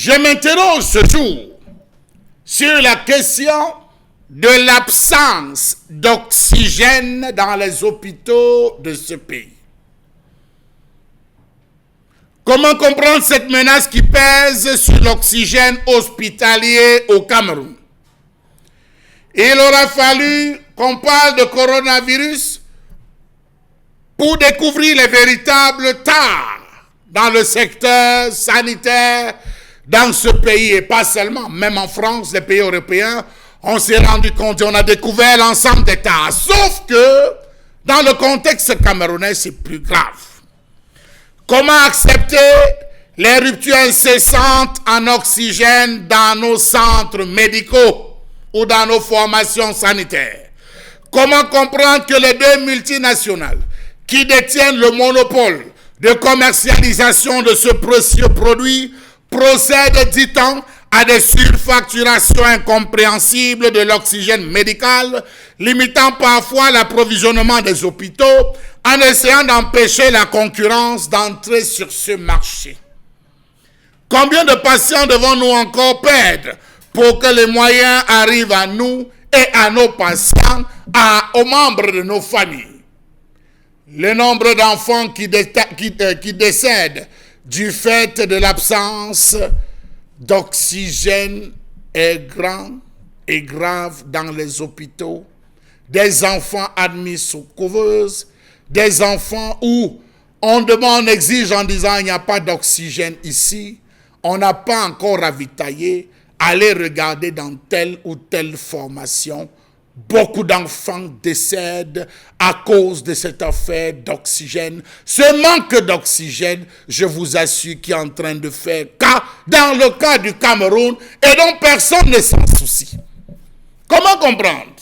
Je m'interroge ce jour sur la question de l'absence d'oxygène dans les hôpitaux de ce pays. Comment comprendre cette menace qui pèse sur l'oxygène hospitalier au Cameroun? Il aura fallu qu'on parle de coronavirus pour découvrir les véritables tares dans le secteur sanitaire dans ce pays, et pas seulement, même en France, les pays européens, on s'est rendu compte et on a découvert l'ensemble des tares. Sauf que, dans le contexte camerounais, c'est plus grave. Comment accepter les ruptures incessantes en oxygène dans nos centres médicaux ou dans nos formations sanitaires? Comment comprendre que les deux multinationales qui détiennent le monopole de commercialisation de ce précieux produit procèdent, dit-on, à des surfacturations incompréhensibles de l'oxygène médical, limitant parfois l'approvisionnement des hôpitaux en essayant d'empêcher la concurrence d'entrer sur ce marché? Combien de patients devons-nous encore perdre pour que les moyens arrivent à nous et à nos patients, aux membres de nos familles? Le nombre d'enfants qui décèdent du fait de l'absence d'oxygène est grand et grave dans les hôpitaux. Des enfants admis sous couveuse, des enfants où on demande, on exige en disant il n'y a pas d'oxygène ici, on n'a pas encore ravitaillé, allez regarder dans telle ou telle formation. Beaucoup d'enfants décèdent à cause de cette affaire d'oxygène. Ce manque d'oxygène, je vous assure, qui est en train de faire cas dans le cas du Cameroun et dont personne ne s'en soucie. Comment comprendre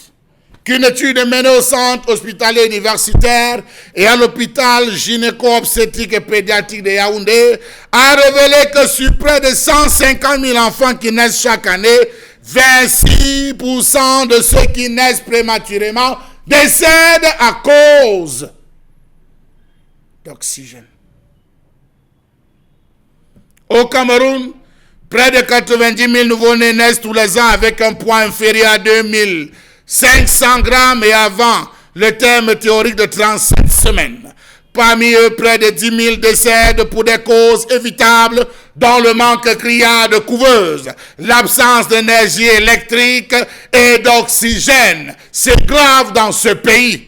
qu'une étude menée au centre hospitalier universitaire et à l'hôpital gynéco-obstétrique et pédiatrique de Yaoundé a révélé que sur près de 150 000 enfants qui naissent chaque année, 26% de ceux qui naissent prématurément décèdent à cause d'oxygène. Au Cameroun, près de 90 000 nouveau-nés naissent tous les ans avec un poids inférieur à 2500 grammes et avant le terme théorique de 37 semaines. Parmi eux, près de 10 000 décèdent pour des causes évitables, dont le manque criard de couveuses, l'absence d'énergie électrique et d'oxygène. C'est grave dans ce pays.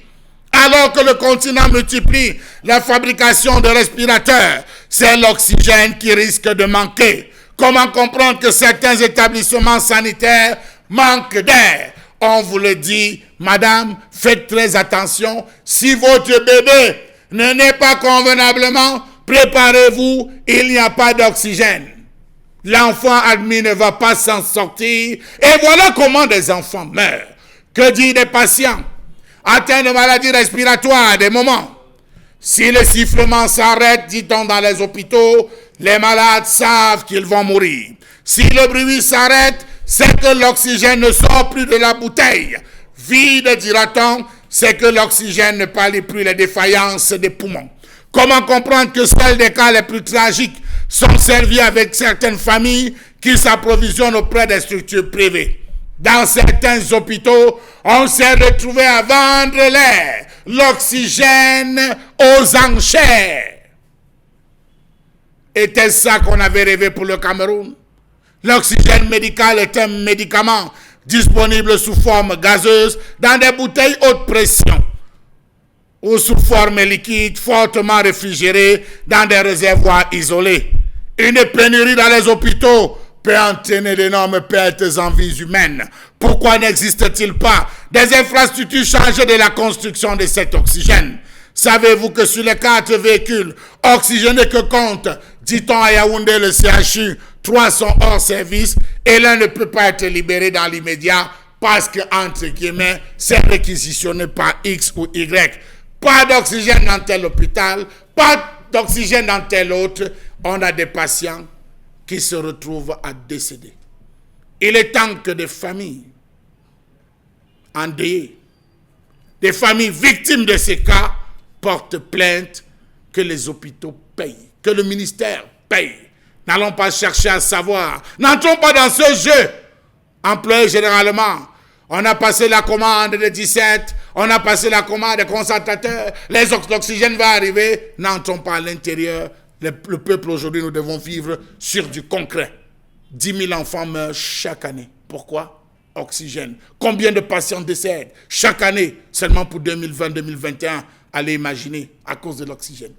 Alors que le continent multiplie la fabrication de respirateurs, c'est l'oxygène qui risque de manquer. Comment comprendre que certains établissements sanitaires manquent d'air? On vous le dit, madame, faites très attention. Si votre bébé ne naît pas convenablement, préparez-vous, il n'y a pas d'oxygène. L'enfant admis ne va pas s'en sortir. Et voilà comment des enfants meurent. Que dire des patients atteints de maladies respiratoires à des moments? Si le sifflement s'arrête, dit-on dans les hôpitaux, les malades savent qu'ils vont mourir. Si le bruit s'arrête, c'est que l'oxygène ne sort plus de la bouteille. Vide, dira-t-on, c'est que l'oxygène ne pallie plus les défaillances des poumons. Comment comprendre que seuls des cas les plus tragiques sont servis avec certaines familles qui s'approvisionnent auprès des structures privées? Dans certains hôpitaux, on s'est retrouvé à vendre l'air, l'oxygène aux enchères. Était-ce ça qu'on avait rêvé pour le Cameroun? L'oxygène médical est un médicament disponible sous forme gazeuse dans des bouteilles haute pression ou sous forme liquide fortement réfrigérée dans des réservoirs isolés. Une pénurie dans les hôpitaux peut entraîner d'énormes pertes en vies humaines. Pourquoi n'existe-t-il pas des infrastructures chargées de la construction de cet oxygène? Savez-vous que sur les 4 véhicules oxygénés que compte, dit-on à Yaoundé, le CHU, 3 sont hors service et l'un ne peut pas être libéré dans l'immédiat parce que, entre guillemets, c'est réquisitionné par X ou Y. Pas d'oxygène dans tel hôpital, pas d'oxygène dans tel autre. On a des patients qui se retrouvent à décéder. Il est temps que des familles endeuillées, des familles victimes de ces cas, portent plainte, que les hôpitaux payent, que le ministère paye. N'allons pas chercher à savoir. N'entrons pas dans ce jeu employé généralement. On a passé la commande de 17, on a passé la commande des concentrateurs, l'oxygène va arriver. N'entrons pas à l'intérieur. Le peuple aujourd'hui, nous devons vivre sur du concret. 10 000 enfants meurent chaque année. Pourquoi? Oxygène. Combien de patients décèdent chaque année, seulement pour 2020-2021? Allez imaginer, à cause de l'oxygène.